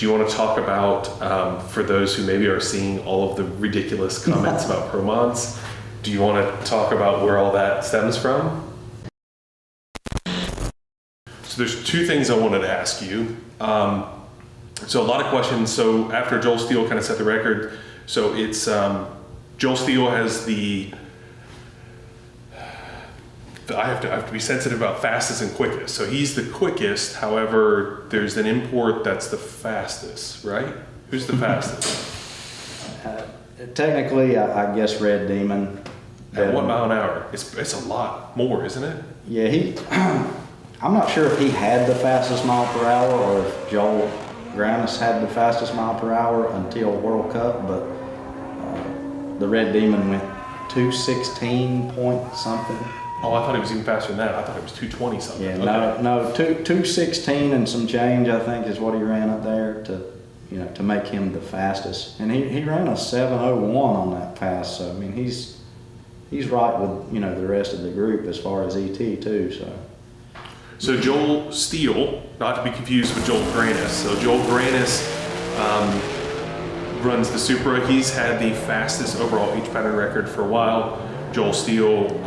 Do you want to talk about, for those who maybe are seeing all of the ridiculous comments about ProMods, do you want to talk about where all that stems from? So there's two things I wanted to ask you. So a lot of questions. So after Joel Steele kind of set the record, so it's Joel Steele has I have to be sensitive about fastest and quickest. So he's the quickest. However, there's an import that's the fastest, right? Who's the fastest? Technically, I guess Red Demon. At what mile an hour? It's a lot more, isn't it? Yeah, I'm not sure if he had the fastest mile per hour or if Joel Grannis had the fastest mile per hour until World Cup, but the Red Demon went 216 point something. Oh, I thought he was even faster than that. I thought it was 220 something. Yeah, okay. no, 216 and some change, I think, is what he ran up there to make him the fastest. And he ran a 7:01 on that pass. So I mean, he's right with the rest of the group as far as ET too. So Joel Steele, not to be confused with Joel Grannis. So Joel Grannis runs the Supra. He's had the fastest overall H pattern record for a while. Joel Steele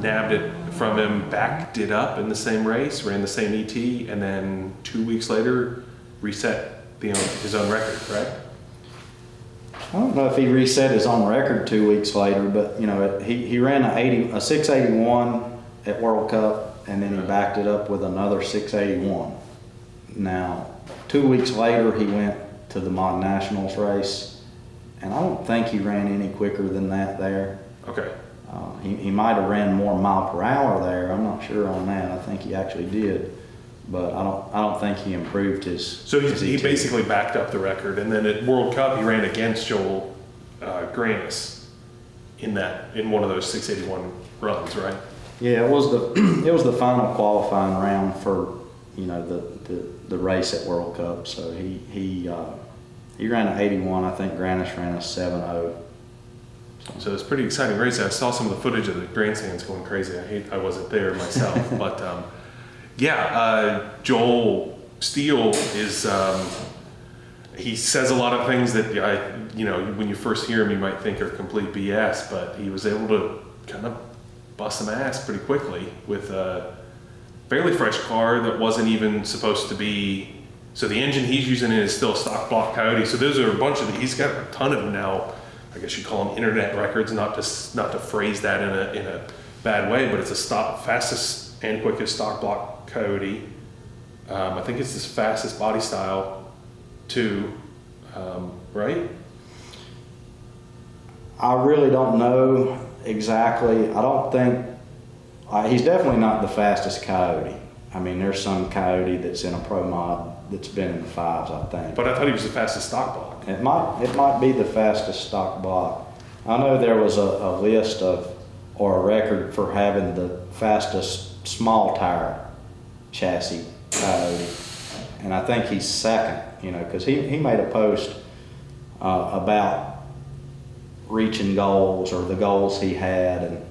nabbed it from him, backed it up in the same race, ran the same ET, and then 2 weeks later reset his own record, right? I don't know if he reset his own record 2 weeks later, but he ran a 681 at World Cup, and then he backed it up with another 681. Now, 2 weeks later, he went to the Mod Nationals race, and I don't think he ran any quicker than that there. Okay. He might have ran more mile per hour there. I'm not sure on that. I think he actually did, but I don't think he improved his. So he basically backed up the record, and then at World Cup he ran against Joel Grannis in one of those 681 runs, right? Yeah, it was the final qualifying round for the race at World Cup. So he ran an 81. I think Grannis ran a 70. So it's a pretty exciting race. I saw some of the footage of the grandstands going crazy. I wasn't there myself, but Joel Steele is. He says a lot of things that when you first hear him, you might think are complete BS, but he was able to kind of bust some ass pretty quickly with a fairly fresh car that wasn't even supposed to be. So the engine he's using is still a stock block Coyote. So those are a bunch of he's got a ton of them now. I guess you'd call them internet records, not to phrase that in a bad way, but it's a fastest and quickest stock block Coyote. I think it's the fastest body style too, right? I really don't know exactly. I don't think he's definitely not the fastest Coyote. I mean, there's some Coyote that's in a ProMod that's been in the fives, I think. But I thought he was the fastest stock block. It might be the fastest stock block. I know there was a list or a record for having the fastest small tire chassis Coyote, and I think he's second. Because he made a post about reaching goals or the goals he had, and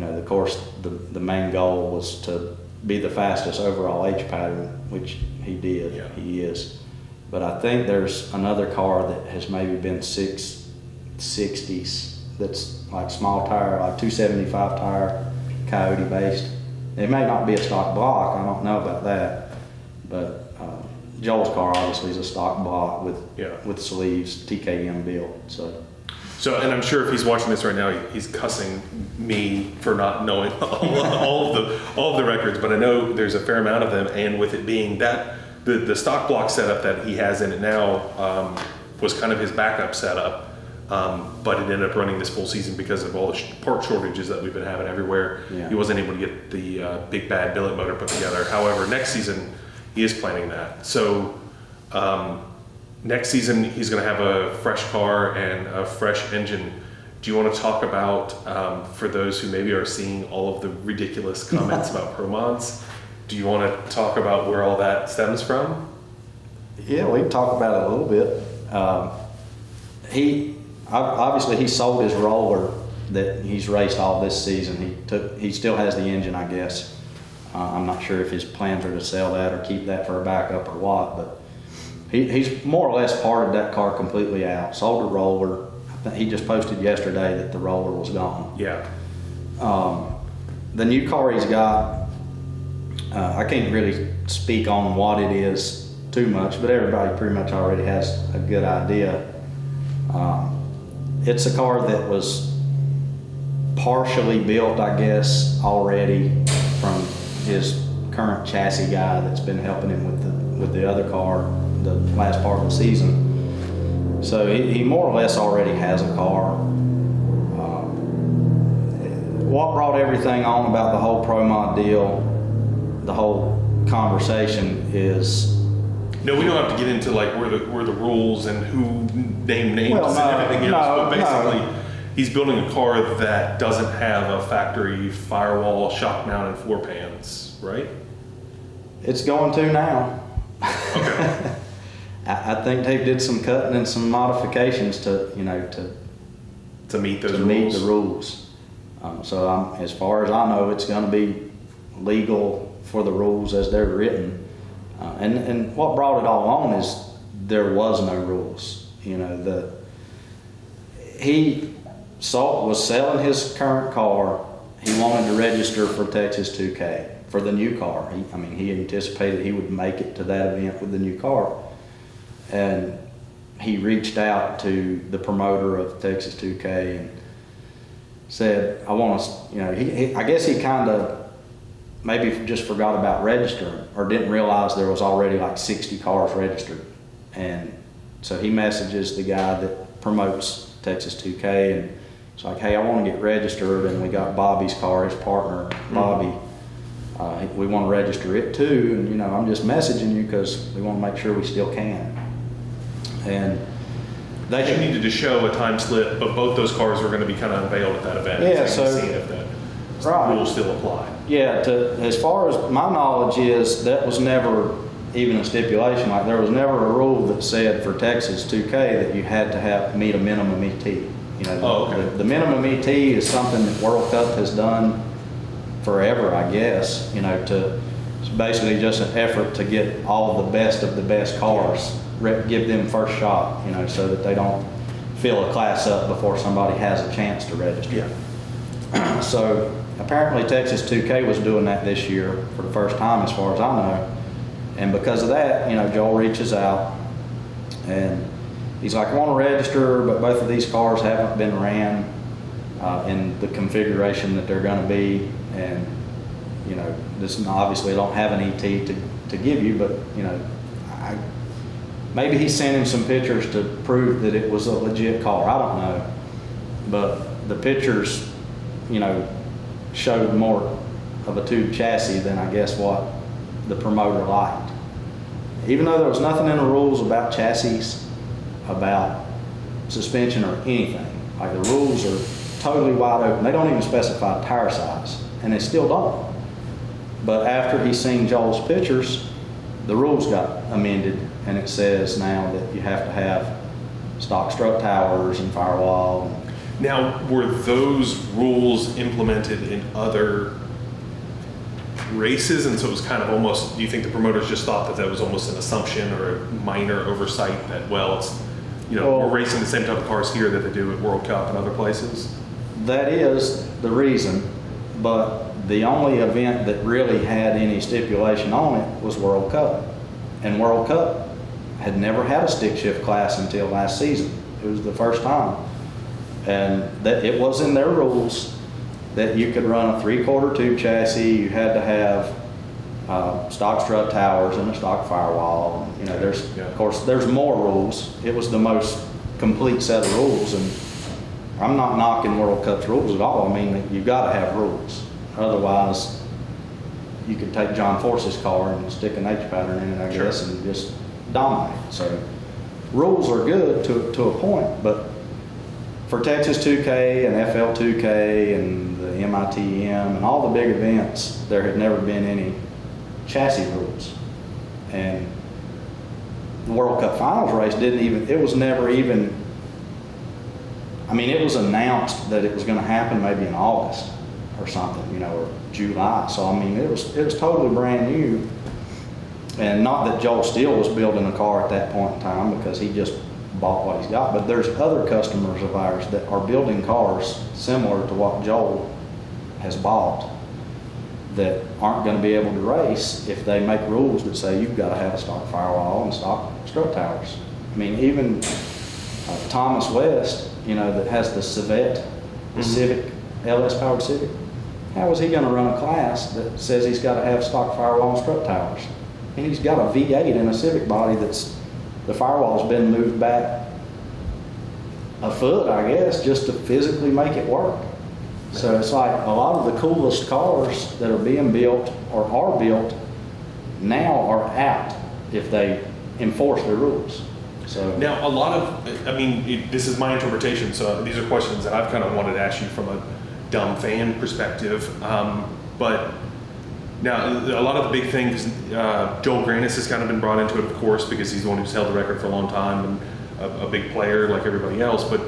of course the main goal was to be the fastest overall H pattern, which he did. Yeah. He is. But I think there's another car that has maybe been 660s that's like small tire, like 275 tire, Coyote based. It may not be a stock block, I don't know about that. But Joel's car obviously is a stock block with sleeves, TKM built. So, and I'm sure if he's watching this right now, he's cussing me for not knowing all of the records. But I know there's a fair amount of them, and with it being that the stock block setup that he has in it now was kind of his backup setup, but it ended up running this full season because of all the part shortages that we've been having everywhere. Yeah. He wasn't able to get the big bad billet motor put together. However, next season he is planning that. So. Next season, he's going to have a fresh car and a fresh engine. Do you want to talk about, for those who maybe are seeing all of the ridiculous comments about ProMods, do you want to talk about where all that stems from? Yeah, we can talk about it a little bit. He sold his roller that he's raced all this season. He still has the engine, I guess. I'm not sure if his plans are to sell that or keep that for a backup or what, but He's more or less parted that car completely out, sold the roller. I think he just posted yesterday that the roller was gone. Yeah. The new car he's got, I can't really speak on what it is too much, but everybody pretty much already has a good idea. It's a car that was partially built, I guess, already from his current chassis guy that's been helping him with the other car the last part of the season. So he more or less already has a car. What brought everything on about the whole ProMod deal, the whole conversation is... No, we don't have to get into like where the rules and who named names Well, no, and everything else, no, but basically no. he's building a car that doesn't have a factory firewall, shock mount, and floor pans, right? It's going to now. Okay. I think they did some cutting and some modifications to To meet those to rules. meet the rules. So as far as I know, it's going to be legal for the rules as they're written. And what brought it all on is there was no rules. He was selling his current car. He wanted to register for Texas 2K for the new car. He anticipated he would make it to that event with the new car. And he reached out to the promoter of Texas 2K and said, I want to, I guess he kind of maybe just forgot about registering or didn't realize there was already like 60 cars registered. And so he messages the guy that promotes Texas 2K and it's like, hey, I want to get registered. And we got Bobby's car, his partner, Bobby. We want to register it too. And, I'm just messaging you because we want to make sure we still can. And they They needed to show a time slip, but both those cars were going to be kind of unveiled at that event. Yeah, so you can so- see if the Right. rules still apply. Yeah, as far as my knowledge is, that was never even a stipulation. Like there was never a rule that said for Texas 2K that you had to meet a minimum ET. Oh, okay. The minimum ET is something that World Cup has done forever, I guess. It's basically just an effort to get all the best of the best cars, give them first shot. So that they don't fill a class up before somebody has a chance to register. Yeah. So apparently Texas 2K was doing that this year for the first time as far as I know. And because of that, Joel reaches out and he's like, I want to register, but both of these cars haven't been ran in the configuration that they're going to be. And, this obviously don't have an ET to give you, but, maybe he sent him some pictures to prove that it was a legit car. I don't know. But the pictures, showed more of a tube chassis than I guess what the promoter liked. Even though there was nothing in the rules about chassis, about suspension or anything. Like the rules are totally wide open. They don't even specify tire size, and they still don't. But after he's seen Joel's pictures, the rules got amended, and it says now that you have to have stock strut towers and firewall. Now, were those rules implemented in other races? And so it was kind of almost, do you think the promoters just thought that was almost an assumption or a minor oversight that, well, it's, we're racing the same type of cars here that they do at World Cup and other places? That is the reason, but the only event that really had any stipulation on it was World Cup. And World Cup had never had a stick shift class until last season. It was the first time. And that it was in their rules that you could run a 3/4 tube chassis. You had to have stock strut towers and a stock firewall. Of course, there's more rules. It was the most complete set of rules, and I'm not knocking World Cup's rules at all. You've got to have rules. Otherwise, you could take John Force's car and stick an H pattern in it, I guess, and just dominate. So rules are good to a point, but for Texas 2K and FL 2K and the MITM and all the big events, there had never been any chassis rules. And the World Cup Finals race it was never even, it was announced that it was going to happen maybe in August or something, or July. So, it was totally brand new. And not that Joel Steele was building a car at that point in time, because he just bought what he's got, but there's other customers of ours that are building cars similar to what Joel has bought that aren't going to be able to race if they make rules that say you've got to have a stock firewall and stock strut towers. I mean, even Thomas West, you know, that has the Civette, the Civic, LS powered Civic, how is he going to run a class that says he's got to have stock firewall and strut towers? And he's got a V8 in a Civic body that's, the firewall's been moved back a foot, I guess, just to physically make it work. So it's like a lot of the coolest cars that are being built or are built now are out if they enforce their rules. So now a lot of, I mean, this is my interpretation, so these are questions that I've kind of wanted to ask you from a dumb fan perspective. But now a lot of the big things, Joel Granis has kind of been brought into it, of course, because he's the one who's held the record for a long time and a big player like everybody else. But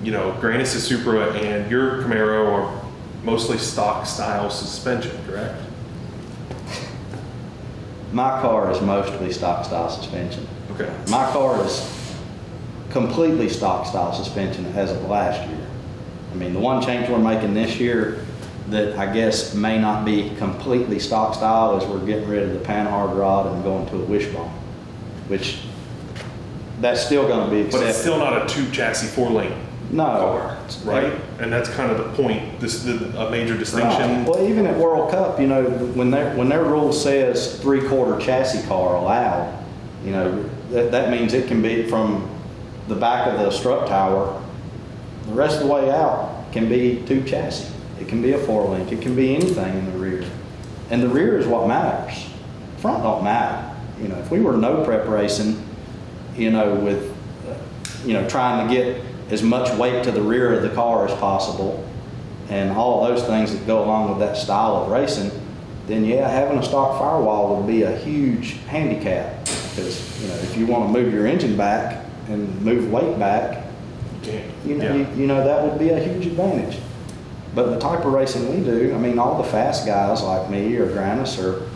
you know, Granis' Supra and your Camaro are mostly stock style suspension, correct? my car is mostly stock style suspension. Okay. My car is completely stock style suspension as of last year. I mean, the one change we're making this year that I guess may not be completely stock style is we're getting rid of the panhard rod and going to a wishbone, which that's still going to be accepted. But it's still not a two chassis 4-lane No. car, right? And that's kind of the point. This is a major distinction. Right. Well, even at World Cup, you know, when their rule says 3/4 chassis car allowed, you know, that means it can be from the back of the strut tower, the rest of the way out can be 2 chassis. It can be a 4-link. It can be anything in the rear. And the rear is what matters. Front don't matter. You know, if we were no prep racing, you know, with, you know, trying to get as much weight to the rear of the car as possible and all those things that go along with that style of racing, then yeah, having a stock firewall would be a huge handicap, because, you know, if you want to move your engine back and move weight back, you know, that would be a huge advantage. But the type of racing we do, I mean, all the fast guys like me or Granis or,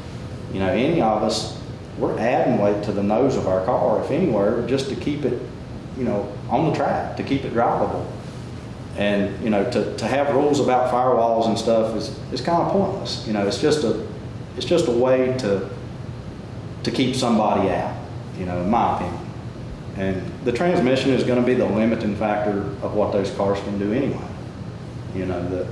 you know, any of us, we're adding weight to the nose of our car, if anywhere, just to keep it, you know, on the track, to keep it drivable. And, you know, to have rules about firewalls and stuff is kind of pointless. You know, it's just a way to keep somebody out, you know, in my opinion. And the transmission is going to be the limiting factor of what those cars can do anyway. You know,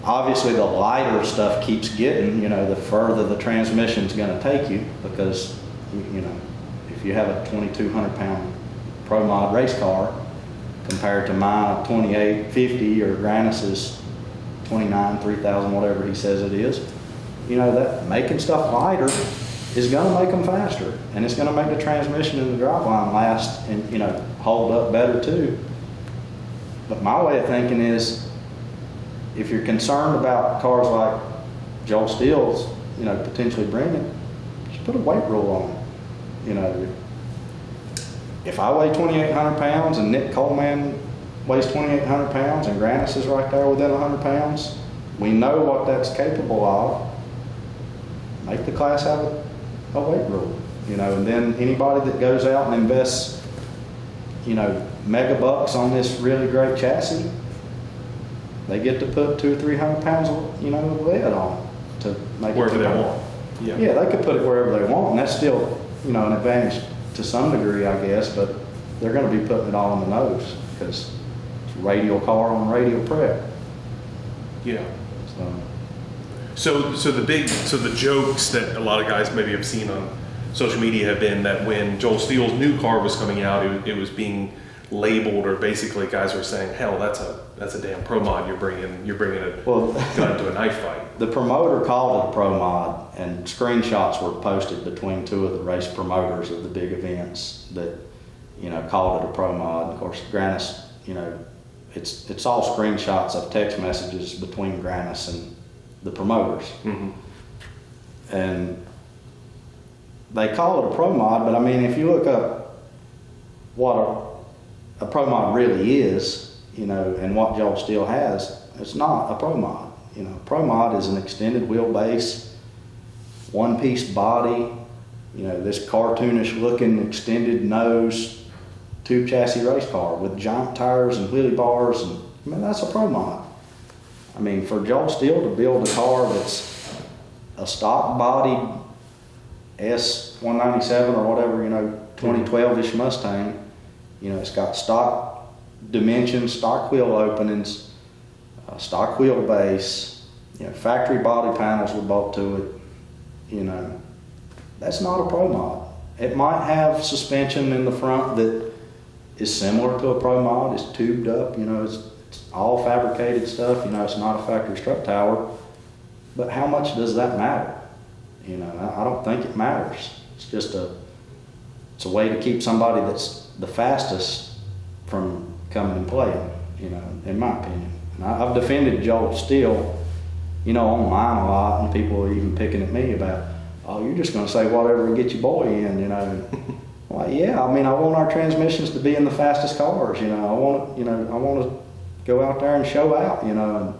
obviously the lighter stuff keeps getting, you know, the further the transmission's going to take you, because, you know, if you have a 2,200 pound ProMod race car compared to my 2850 or Granis's 29, 3,000, whatever he says it is, you know, that making stuff lighter is going to make them faster, and it's going to make the transmission and the driveline last and, you know, hold up better too. But my way of thinking is, if you're concerned about cars like Joel Steele's, you know, potentially bringing, just put a weight rule on it. You know, if I weigh 2,800 pounds and Nick Coleman weighs 2,800 pounds and Granis is right there within 100 pounds, we know what that's capable of. Make the class have a weight rule, you know, and then anybody that goes out and invests, you know, mega bucks on this really great chassis, they get to put 200 or 300 pounds of, you know, lead on to make Wherever it they want. Yeah, they could put it wherever they want, and that's still, you know, an advantage to some degree, I guess, but they're going to be putting it all on the nose because it's a radial car on radial prep. Yeah. So So the jokes that a lot of guys maybe have seen on social media have been that when Joel Steele's new car was coming out, it was being labeled, or basically guys were saying, hell, that's a damn ProMod you're bringing a gun to a knife fight. The promoter called it a ProMod, and screenshots were posted between 2 of the race promoters of the big events that, you know, called it a ProMod. Of course, Granis, you know, it's all screenshots of text messages between Granis and the promoters. Mm-hmm. And they call it a ProMod, but I mean, if you look up what a ProMod really is, you know, and what Joel Steele has, it's not a ProMod. You know, ProMod is an extended wheelbase, one-piece body, you know, this cartoonish looking extended nose tube chassis race car with giant tires and wheelie bars, and I mean, that's a ProMod. I mean, for Joel Steele to build a car that's a stock bodied S197 or whatever, you know, 2012-ish Mustang, you know, it's got stock dimensions, stock wheel openings, stock wheelbase, you know, factory body panels were bolted to it, you know, that's not a ProMod. It might have suspension in the front that is similar to a ProMod. It's tubed up, you know, it's all fabricated stuff, you know, it's not a factory strut tower. But how much does that matter? You know, I don't think it matters. It's just it's a way to keep somebody that's the fastest from coming and playing, you know, in my opinion. And I've defended Joel Steele, you know, online a lot, and people are even picking at me about, oh, you're just going to say whatever and get your boy in, you know. Well, yeah, I mean, I want our transmissions to be in the fastest cars, you know. I want to go out there and show out, you know. And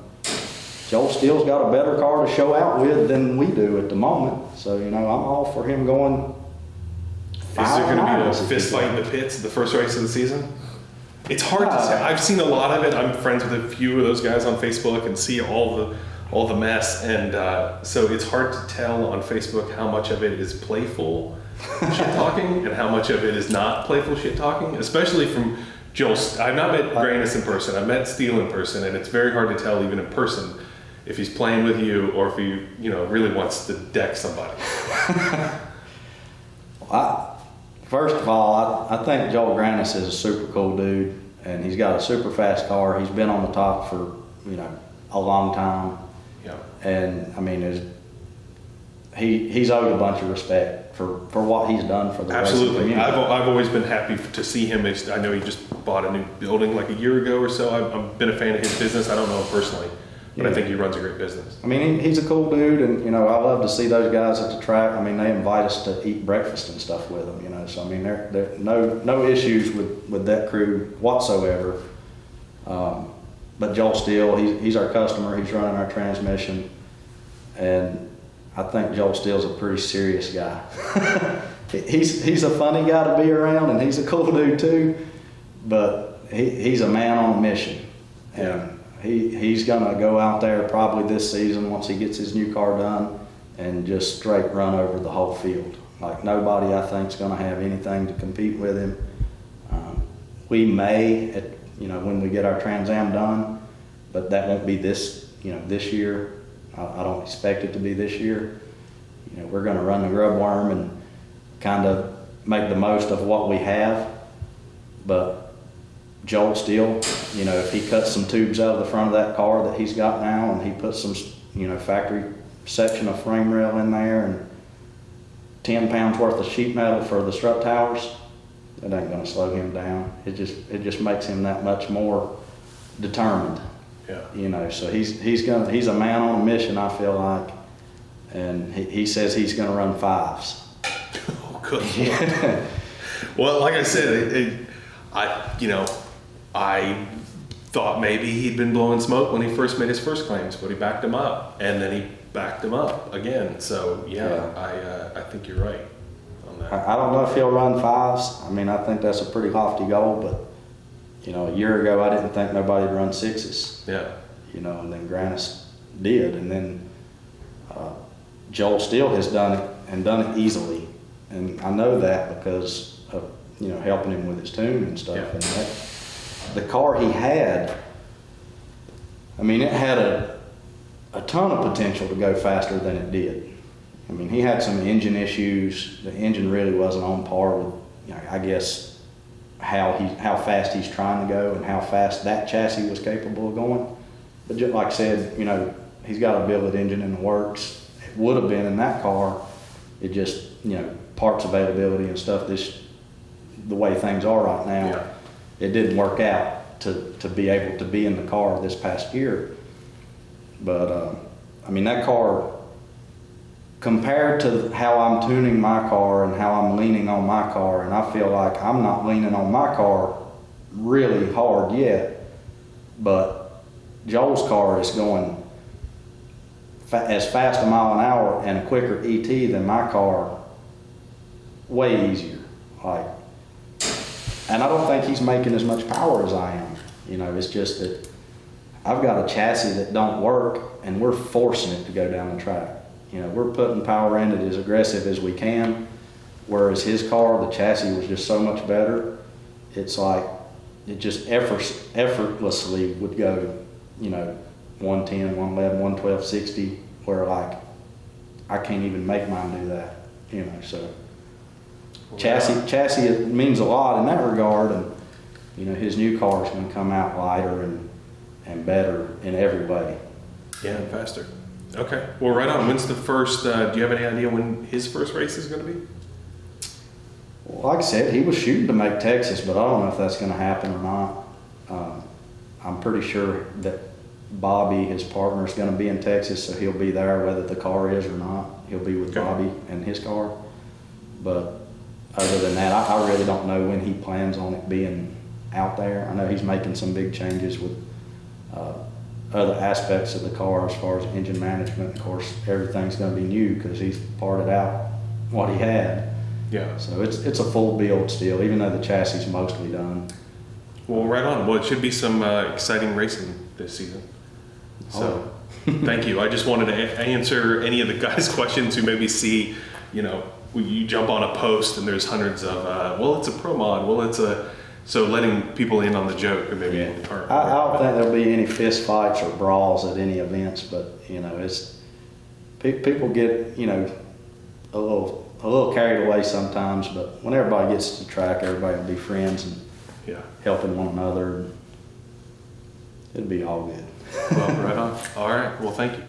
Joel Steele's got a better car to show out with than we do at the moment. So, you know, I'm all for him going. Is there going to be a fist fight in the pits the first race of the season? It's hard to say. I've seen a lot of it. I'm friends with a few of those guys on Facebook and see all the mess. And so it's hard to tell on Facebook how much of it is playful shit talking and how much of it is not playful shit talking, especially from Joel. I've not met Grannis in person. I've met Steele in person, and it's very hard to tell even in person if he's playing with you or if he, you know, really wants to deck somebody. First of all, I think Joel Grannis is a super cool dude, and he's got a super fast car. He's been on the top for, you know, a long time. Yeah. And I mean, he's owed a bunch of respect for what he's done for the Absolutely. racing community. I've always been happy to see him. I know he just bought a new building like a year ago or so. I've been a fan of his business. I don't know him personally, but I think he runs a great business. I mean, he's a cool dude, and, you know, I love to see those guys at the track. I mean, they invite us to eat breakfast and stuff with them, you know. So, I mean, there no issues with that crew whatsoever. But Joel Steele, he's our customer. He's running our transmission, and I think Joel Steele's a pretty serious guy. He's a funny guy to be around, and he's a cool dude too. But he's a man on a mission, and he's gonna go out there probably this season once he gets his new car done and just straight run over the whole field. Like, nobody, I think, is gonna have anything to compete with him. We may, you know, when we get our Trans Am done, but that won't be this year. I don't expect it to be this year. You know, we're going to run the grub worm and kind of make the most of what we have. But Joel Steele, you know, if he cuts some tubes out of the front of that car that he's got now, and he puts some, you know, factory section of frame rail in there and 10 pounds worth of sheet metal for the strut towers, it ain't going to slow him down. It just makes him that much more determined. Yeah. You know, so he's a man on a mission, I feel like, and he says he's going to run 5s. Oh, good. Well, like I said, I thought maybe he'd been blowing smoke when he first made his first claims, but he backed him up, and then he backed him up again. So I think you're right on that. I don't know if he'll run 5s. I mean, I think that's a pretty lofty goal, but, you know, a year ago, I didn't think nobody'd run 6s. Yeah. You know, and then Grannis did, and then Joel Steele has done it, and done it easily. And I know that because of, you know, helping him with his tune and stuff. Yeah. And the car he had, I mean, it had a ton of potential to go faster than it did. I mean, he had some engine issues. The engine really wasn't on par with, you know, I guess, how fast he's trying to go and how fast that chassis was capable of going. But just like I said, you know, he's got a billet engine in the works. It would have been in that car. It just, you know, parts availability and stuff, the way things are right now, it didn't work out to be able to be in the car this past year. But, I mean, that car, compared to how I'm tuning my car and how I'm leaning on my car, and I feel like I'm not leaning on my car really hard yet, but Joel's car is going as fast a mile an hour and a quicker ET than my car way easier. Like, and I don't think he's making as much power as I am. You know, it's just that I've got a chassis that don't work, and we're forcing it to go down the track. You know, we're putting power in it as aggressive as we can, whereas his car, the chassis was just so much better. It's like, it just effortlessly would go, you know, 110, 111, 112, 60, where like, I can't even make mine do that, you know, so. Chassis means a lot in that regard, and, you know, his new car is going to come out lighter and better in every way. Yeah, and faster. Okay, well, right on. When's the first, do you have any idea when his first race is going to be? Well, like I said, he was shooting to make Texas, but I don't know if that's going to happen or not. I'm pretty sure that Bobby, his partner, is going to be in Texas, so he'll be there whether the car is or not. He'll be with Bobby and his car. But other than that, I really don't know when he plans on it being out there. I know he's making some big changes with other aspects of the car as far as engine management. Of course, everything's going to be new because he's parted out what he had. Yeah. So it's a full build still, even though the chassis is mostly done. Well, right on. Well, it should be some exciting racing this season. So, thank you. I just wanted to answer any of the guys' questions who maybe see, you know, you jump on a post and there's hundreds of, well, it's a ProMod, well, it's a, so letting people in on the joke or maybe aren't. I don't think there'll be any fist fights or brawls at any events, but, you know, it's, people get, you know, a little carried away sometimes, but when everybody gets to the track, everybody will be friends and helping one another. It'll be all good. Well, right on. All right. Well, thank you.